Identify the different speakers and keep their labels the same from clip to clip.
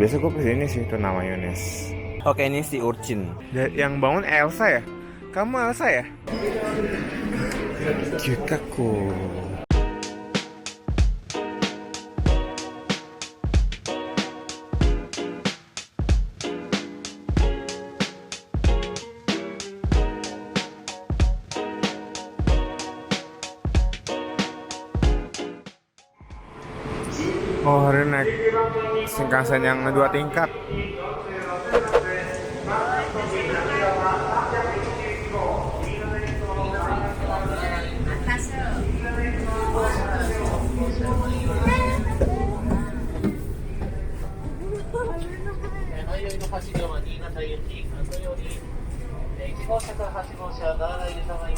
Speaker 1: Biasa gue kesini sih tuna mayones. Oke, ini si Urchin. Yang bangun Elsa ya? Kamu Elsa ya? Cute aku. Oh, hari naik Shinkansen yang 2 tingkat.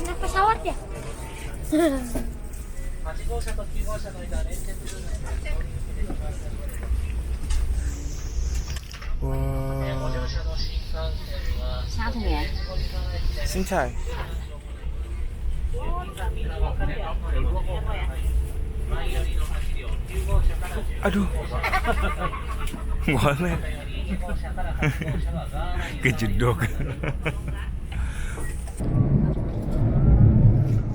Speaker 2: Naik pesawat ya?
Speaker 1: Wow.
Speaker 2: Satu ya?
Speaker 1: Sincai. Aduh. Boleh. Kejedok.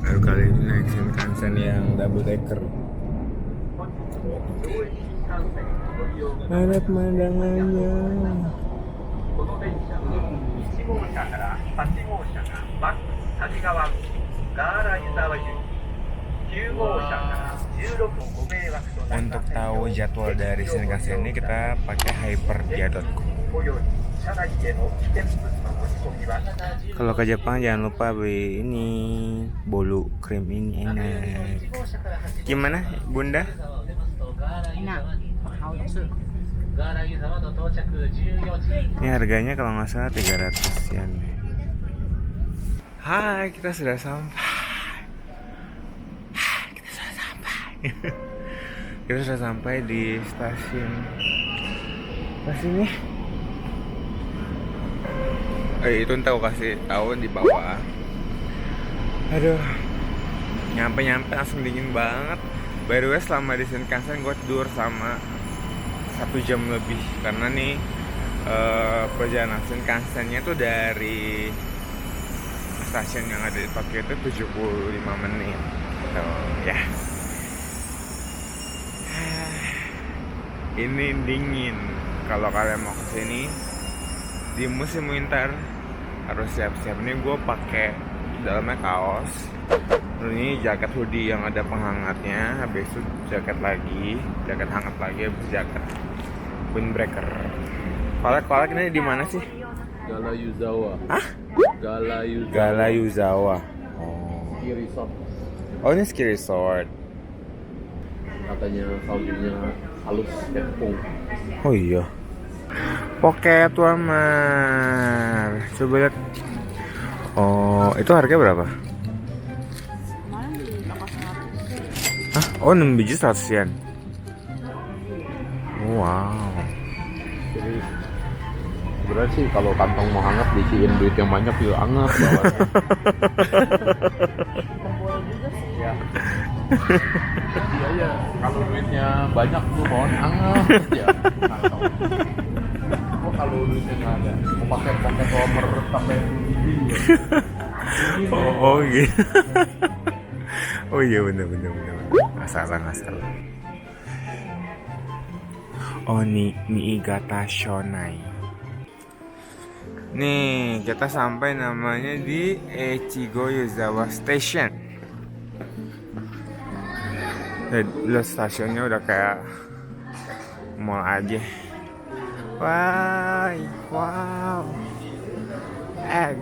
Speaker 1: Baru kali ini naik Shinkansen yang double decker. Ada pemandangannya. Untuk tahu jadwal dari Shinkansen ini kita pakai hyperdia.com. Kalau ke Jepang jangan lupa beli ini bolu krim ini enak. Gimana Bunda?
Speaker 2: Enak.
Speaker 1: Ini harganya kalau nggak salah 300 yen. Hai, kita sudah sampai. Kita sudah sampai di stasiun. Stasiunnya? Itu ntar aku kasih tahu di bawah. Aduh, nyampe langsung dingin banget. By the way, selama di Shinkansen gue tidur sama 1 jam lebih karena nih perjalanan Shinkansennya tuh dari stasiun yang ada di Tokyo itu 75 menit. So, ya. Ini dingin. Kalau kalian mau kesini di musim winter harus siap-siap. Ini gue pakai dalamnya kaos. Ini jaket hoodie yang ada penghangatnya. Habis itu jaket hangat lagi, habis jaket windbreaker. Kolek ini di mana sih?
Speaker 3: Galayuzawa.
Speaker 1: Hah?
Speaker 3: Galayuzawa.
Speaker 1: Oh.
Speaker 3: Ski resort.
Speaker 1: Oh, ini ski resort.
Speaker 3: Katanya saljunya halus kayak tepung.
Speaker 1: Oh iya. Pocket Walmart. Coba lihat. Oh, itu harganya berapa?
Speaker 2: Kemarin di toko 100.
Speaker 1: Hah? Oh, 6 biji 100 yen. Wow.
Speaker 3: Jadi sebenarnya sih kalau kantong mau hangat diisiin duit yang banyak juga hangat bawahnya.
Speaker 2: Boleh juga sih.
Speaker 3: Ya. Iya ya, kalau duitnya banyak tuh mohon hangat ya. Kantong. Oh, kalau duitnya nggak ada, mau pakai pocket warmer sampai biji.
Speaker 1: Oh gitu. Oh iya bener. Asal. Oh Niigata Shonai. Nih kita sampai namanya di Echigo Yuzawa Station. Lihat stasiunnya udah kayak mall aja. Wow.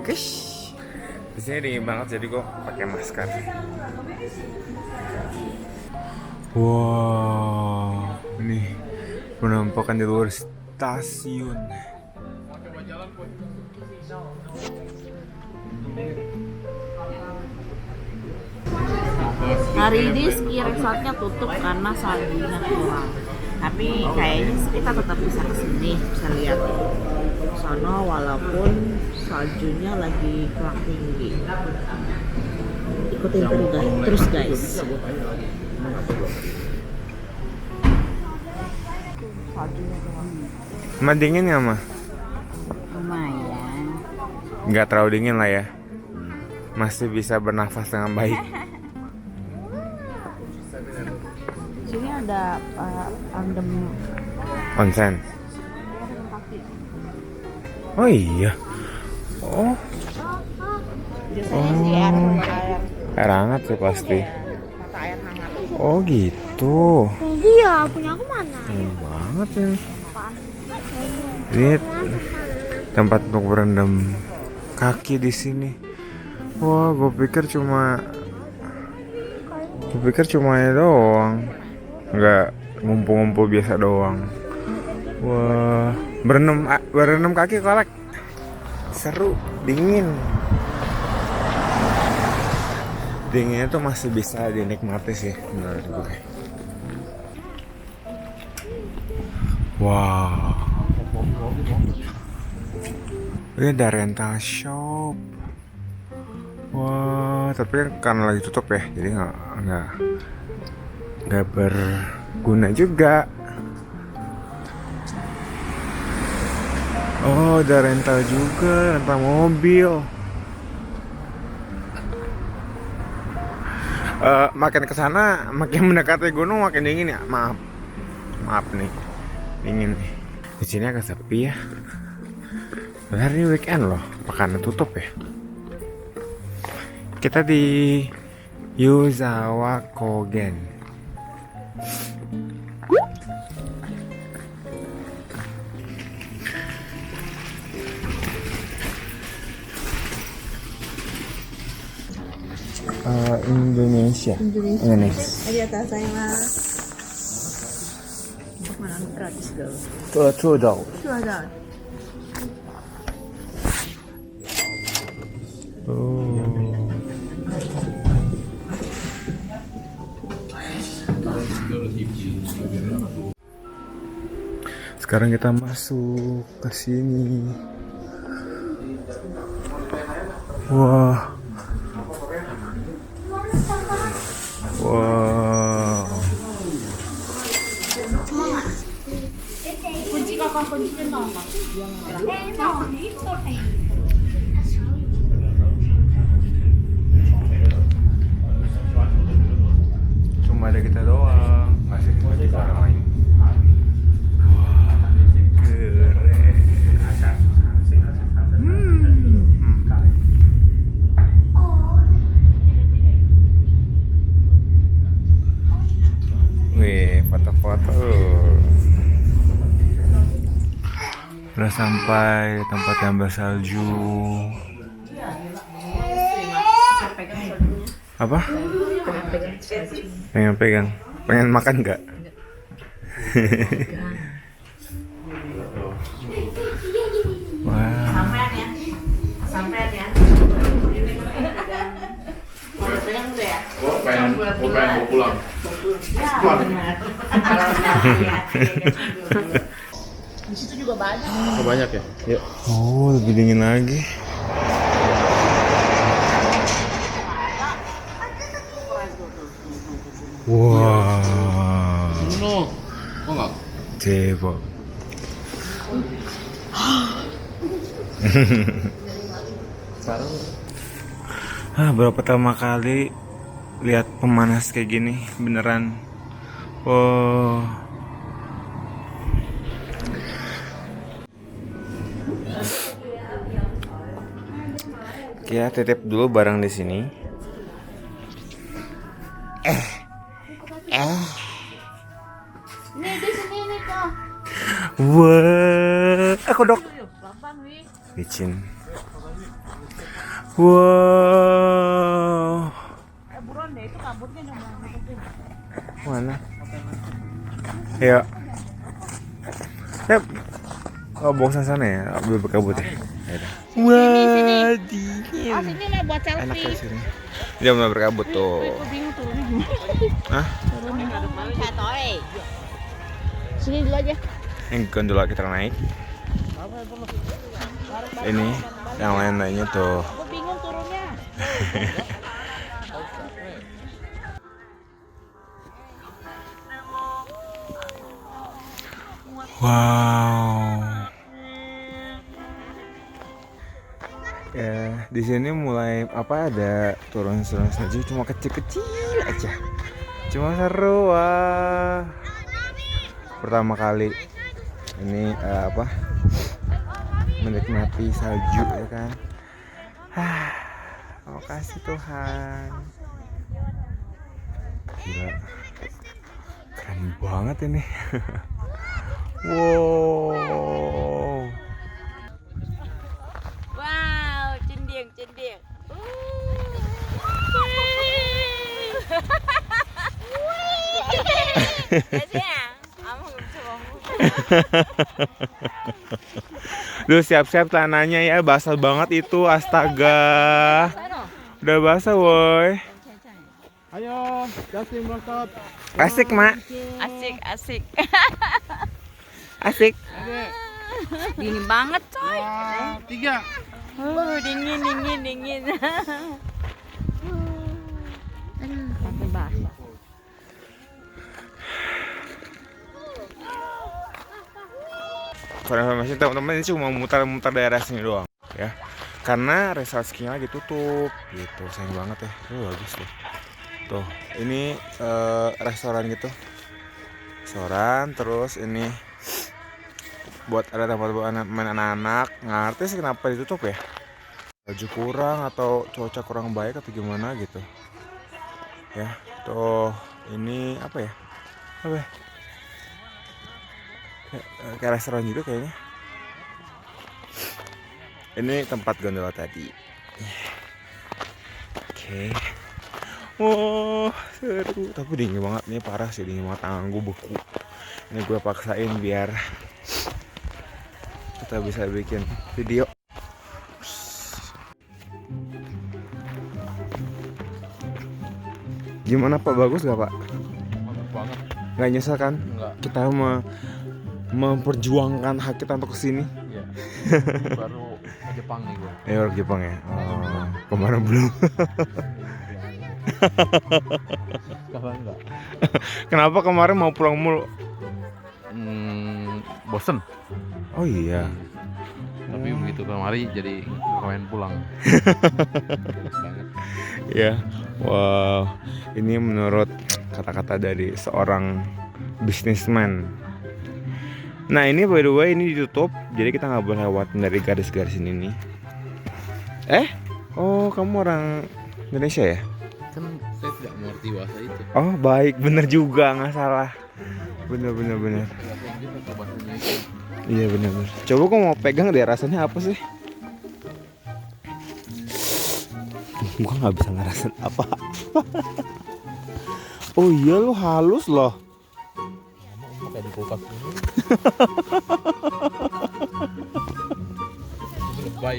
Speaker 1: Guys. Di sini dingin banget jadi gue pakai masker. Wow, ini penampakan di luar stasiun.
Speaker 2: Hari ini ski resortnya tutup karena saljunya kurang. Tapi kayaknya sih kita tetap bisa kesini, bisa lihat sono walaupun saljunya lagi kurang tinggi. Ikutin terus guys. Saljunya kurang.
Speaker 1: Ma dingin nggak mah?
Speaker 2: Lumayan.
Speaker 1: Nggak terlalu dingin lah ya. Masih bisa bernafas dengan baik.
Speaker 2: Sini ada rendem
Speaker 1: Onsen. Oh iya. Oh,
Speaker 2: biasanya sih air
Speaker 1: air hangat sih pasti.
Speaker 2: mata air hangat.
Speaker 1: Oh gitu.
Speaker 4: Iya, punya aku mana?
Speaker 1: Keren banget ini. Ini tempat untuk berendam kaki di sini. Wah, gue pikir cuma ini doang. Nggak ngumpul-ngumpul biasa doang. Wah, berendam kaki kolek. Seru, dingin. Dinginnya tuh masih bisa dinikmati sih menurut gue. Wow. Ini ada rental shop. Wah, tapi karena lagi tutup ya, jadi nggak berguna juga. Oh, ada rental juga, rental mobil. Makin kesana, makin mendekati gunung, makin dingin ya. Maaf nih, dingin nih. Di sini agak sepi ya. Benar ini weekend loh, makanan tutup ya. Kita di Yuzawa Kogen. Indonesia.
Speaker 2: Makanan gratis dong.
Speaker 1: Tuh dong.
Speaker 2: Ada.
Speaker 1: Sekarang kita masuk ke sini. Wah. Wow. Cuma ada kita doang, masih ada orang lain. Wah, keren. Wih, foto-foto. Udah sampai tempat yang bersalju. Apa? Pengen pegang. Pengen makan nggak? Wah.
Speaker 2: Sampean ya. Pegang dulu ya.
Speaker 3: pengen mau pulang.
Speaker 2: Ya, benar. Di situ juga banyak.
Speaker 3: Oh, banyak ya? Yuk.
Speaker 1: Oh, lebih dingin lagi. Wow.
Speaker 3: No. Oh enggak.
Speaker 1: Cebo.
Speaker 3: Sekarang
Speaker 1: Baru pertama kali lihat pemanas kayak gini beneran. Wow. Oke ya, titip dulu barang di sini.
Speaker 4: Nih di sini nih kok.
Speaker 1: Wah, kodok. Licin. Wow.
Speaker 2: Buruan deh, itu kabutnya udah
Speaker 1: Mana? Ayo. Yap. Oh, bosan sana ya. Ambil berkabut ya. Ayo. Wah, dingin.
Speaker 2: Oh, sini lah buat
Speaker 1: Enak ya
Speaker 2: selfie.
Speaker 1: sini. Dia mulai berkabut tuh.
Speaker 2: Bingung turunnya gimana?
Speaker 1: Hah?
Speaker 2: Catoy. Sini dulu aja.
Speaker 1: Yang gondola kita naik. Ini yang lain-lainnya tuh.
Speaker 2: Aku bingung turunnya.
Speaker 1: Wow. di sini mulai ada turun-turun salju cuma kecil-kecil aja. Cuma seru wah. Pertama kali ini menikmati salju ya kan. Makasih Tuhan. Gila. Keren banget ini. Wow.
Speaker 5: Wow, cendeng.
Speaker 1: Duh, siap-siap celananya ya, basah banget itu, astaga. Udah basah woi.
Speaker 3: Ayo, Justin berangkat.
Speaker 1: Asik mak.
Speaker 5: Asik.
Speaker 1: Asik.
Speaker 5: Dingin banget, coy.
Speaker 3: 3.
Speaker 5: Dingin. Sampai basah.
Speaker 1: Kalau informasi teman-teman ini cuma mutar-mutar daerah sini doang ya. Karena resort skinya lagi tutup gitu. Sayang banget ya. Bagus deh. Tuh, ini restoran gitu. Restoran terus ini buat ada tempat buat main anak-anak. Nggak ngerti sih kenapa ditutup ya. Baju kurang atau cuaca kurang baik atau gimana gitu. Ya, tuh ini apa ya? Kayak restoran juga kayaknya. Ini tempat gondola tadi. Oke. Wow, seru. Tapi dingin banget nih, parah sih, dingin banget, tangan gue beku. Ini gue paksain biar kita bisa bikin video. Gimana Pak, bagus gak Pak?
Speaker 3: Bagus banget.
Speaker 1: Gak nyesel kan?
Speaker 3: Enggak.
Speaker 1: Kita memperjuangkan hak kita untuk kesini.
Speaker 3: Iya. Baru ke Jepang nih gue.
Speaker 1: Orang Jepang ya? Oh, kemarin belum.
Speaker 3: Sekarang enggak.
Speaker 1: Kenapa kemarin mau pulang mulu?
Speaker 3: Bosen.
Speaker 1: Oh iya.
Speaker 3: Tapi begitu kemari jadi pengen pulang.
Speaker 1: Ya, wow. Ini menurut kata-kata dari seorang businessman. Nah ini by the way ini ditutup, jadi kita nggak boleh lewatin dari garis-garis ini nih. Oh kamu orang Indonesia ya?
Speaker 3: Kan saya tidak mengerti bahasa itu.
Speaker 1: Oh baik, bener juga, nggak salah. Bener.
Speaker 3: Bahasa Inggris atau bahasa Indonesia?
Speaker 1: Iya bener. Coba kok mau pegang deh, rasanya apa sih? Gua nggak bisa ngerasain apa. Oh iya lo halus loh.
Speaker 3: Kayak di kulkas ini. Lebay,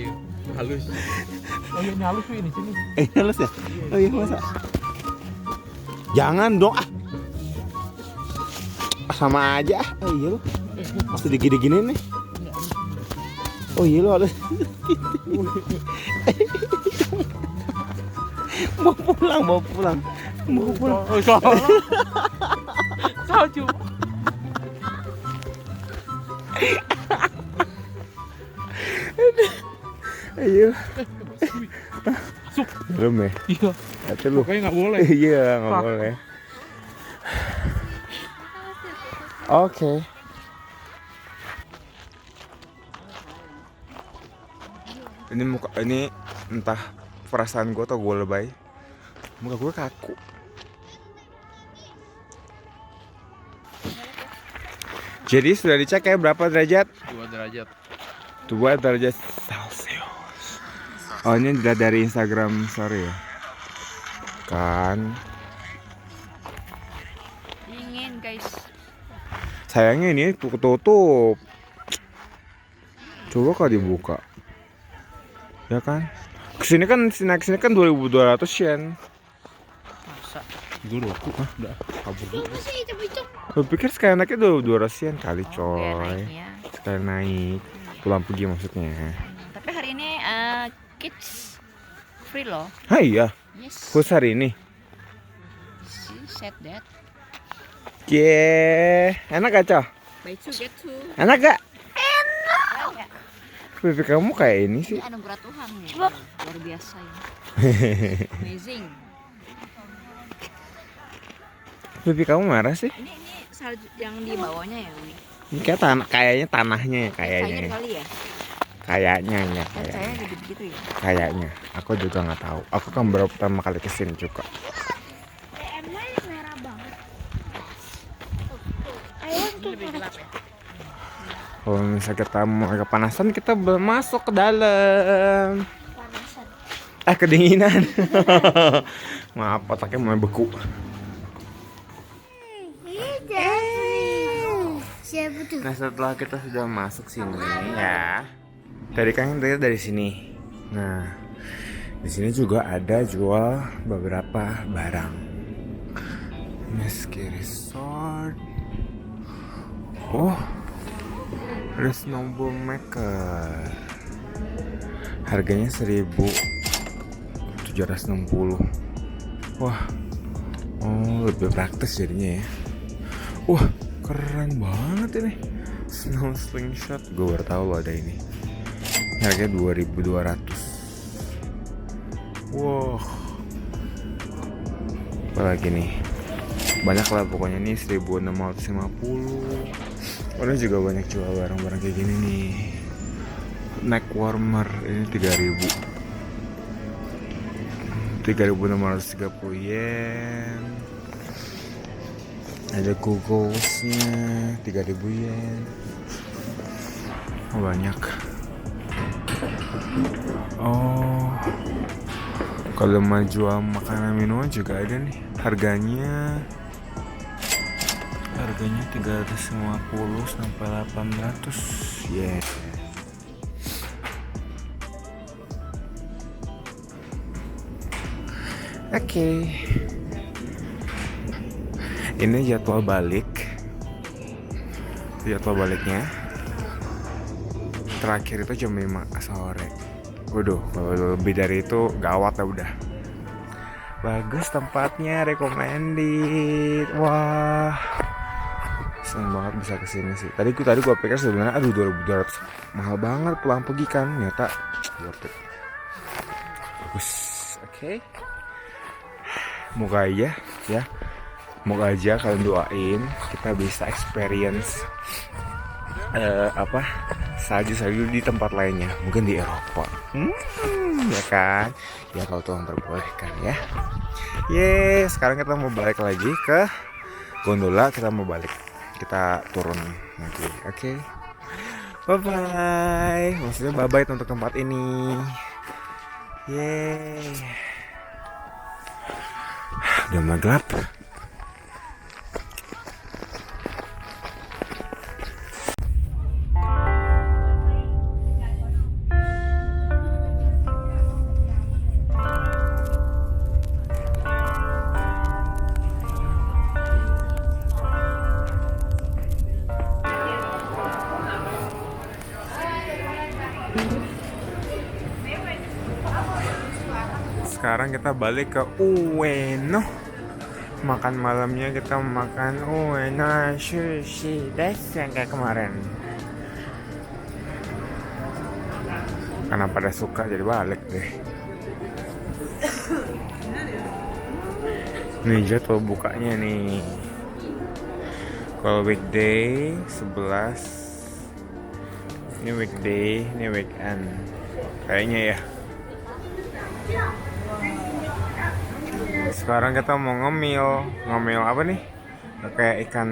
Speaker 3: halus. Oh iya ini halus ini sini.
Speaker 1: Halus ya? Oh iya masa? Jangan dong sama aja Oh iya lo. Masih digini-gini nih. Oh iya lo halus. Mau pulang.
Speaker 3: Oh salah. Salju.
Speaker 1: Ayo. Belum ya?
Speaker 3: Iya.
Speaker 1: Kata lu.
Speaker 3: Pokoknya nggak boleh.
Speaker 1: Iya nggak boleh. Oke. Ini entah perasaan gue atau gue lebay. Muka gue kaku. Jadi sudah dicek ya berapa derajat?
Speaker 3: 2 derajat.
Speaker 1: 2 derajat Celcius. Oh ini dari Instagram sorry ya. Kan.
Speaker 5: Dingin, guys.
Speaker 1: Sayangnya ini tutup. Coba kalau dibuka. Ya kan? Kesini kan 2.200 yen.
Speaker 5: Masa?
Speaker 3: Dulu aku udah kabur dulu.
Speaker 1: Gue pikir sekali naiknya 200 yen kali
Speaker 5: Kayak
Speaker 1: coy.
Speaker 5: naiknya.
Speaker 1: Sekali naik pulang pergi maksudnya.
Speaker 5: Tapi hari ini kids free loh.
Speaker 1: Hai iya.
Speaker 5: Yes.
Speaker 1: Khusus hari ini.
Speaker 5: She said that.
Speaker 1: Enak gak coy?
Speaker 5: Buy two get two.
Speaker 1: Enak gak? Pipi kamu kayak ini sih.
Speaker 5: Ini anugerah Tuhan nih. Luar biasa ya. Amazing.
Speaker 1: Pipi kamu marah sih?
Speaker 5: Ini salju yang di bawahnya ya, Wi?
Speaker 1: Ini kayak kayaknya tanahnya ya, kayaknya.
Speaker 5: Cair
Speaker 1: Ya.
Speaker 5: kali ya?
Speaker 1: Kayaknya ya,
Speaker 5: Kan
Speaker 1: kayaknya.
Speaker 5: saya gitu-gitu ya.
Speaker 1: Kayaknya. Aku juga nggak tahu. Aku kan baru pertama kali kesini juga.
Speaker 4: TM-nya yang merah banget. Ayo
Speaker 5: Lebih gelap ya.
Speaker 1: Kalau misalnya kita mau kepanasan, kita belum masuk ke dalam.
Speaker 4: panasan.
Speaker 1: Kedinginan. Maaf, otaknya mulai beku.
Speaker 4: Siapa tuh?
Speaker 1: Nah, setelah kita sudah masuk sini ya. Tadi kan kita dari sini. Nah, di sini juga ada jual beberapa barang. Meski Resort. Oh, ada snowball maker. Harganya 1.760. Wah, oh lebih praktis jadinya ya. Wah, keren banget ini. Snow slingshot, gue baru tahu loh ada ini. Harganya 2.200. Wow. Apalagi nih? Banyak lah pokoknya nih, 1.650. Ada juga banyak jual barang-barang kayak gini nih. Neck warmer ini 3.630 yen. Ada goggles-nya 3.000 yen. Oh, banyak. Oh, kalau mau jual makanan minuman juga ada nih. Harganya 350 sampai 800 yen. Oke. Ini jadwal balik. Jadwal baliknya terakhir itu jam 5 sore. Waduh, kalau lebih dari itu gawat ya udah. Bagus tempatnya, recommended. Wah, seneng banget bisa kesini sih. Tadi gue pikir sebenarnya 2.200 mahal banget pulang pergi kan. Ternyata worth it. Bagus. Oke. Moga aja ya. Moga aja kalian doain kita bisa experience salju-salju di tempat lainnya, mungkin di Eropa. Ya kan? Ya kalau Tuhan perbolehkan ya. Sekarang kita mau balik lagi ke gondola, kita mau balik. Kita turun lagi. Oke. Bye bye. Maksudnya bye bye untuk tempat ini. Udah mulai gelap. Sekarang kita balik ke Ueno. Makan malamnya kita makan Ueno sushi desu yang kayak kemarin. Karena pada suka jadi balik deh. Nih jadwal bukanya nih. Kalau weekday 11. Ini weekday, ini weekend. Kayaknya ya. Sekarang kita mau ngemil apa nih? Kayak ikan,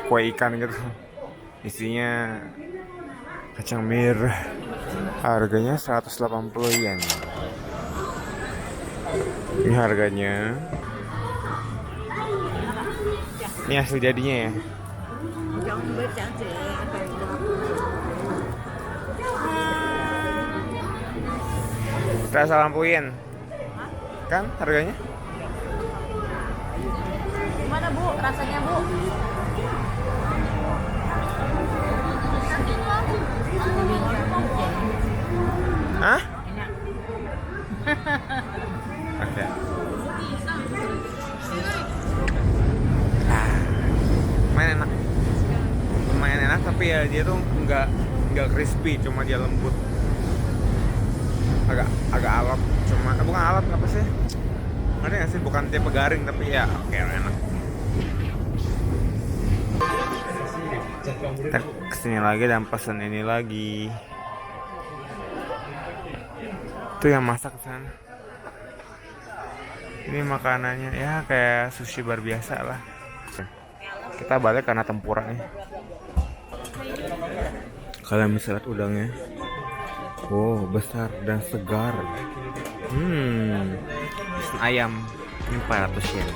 Speaker 1: kue ikan gitu. Isinya kacang merah. Harganya 180 yen. Ini harganya. Ini hasil jadinya ya.
Speaker 2: Jangan baca aja.
Speaker 1: 180 yen. Kan harganya?
Speaker 5: Gimana Bu? Rasanya Bu?
Speaker 1: Hah? Oke. Lumayan enak. Lumayan enak tapi ya dia tuh nggak agak crispy, cuma dia lembut. Agak alot, cuma bukan alot apa sih? Ada nggak sih, bukan tipe garing tapi ya oke enak. Kita kesini lagi dan pesen ini lagi. Itu yang masak sana. Ini makanannya ya kayak sushi bar biasa lah. Kita balik karena tempura nih. Kalian bisa lihat udangnya. Wow, besar dan segar. Pesen ayam ini 400 yen.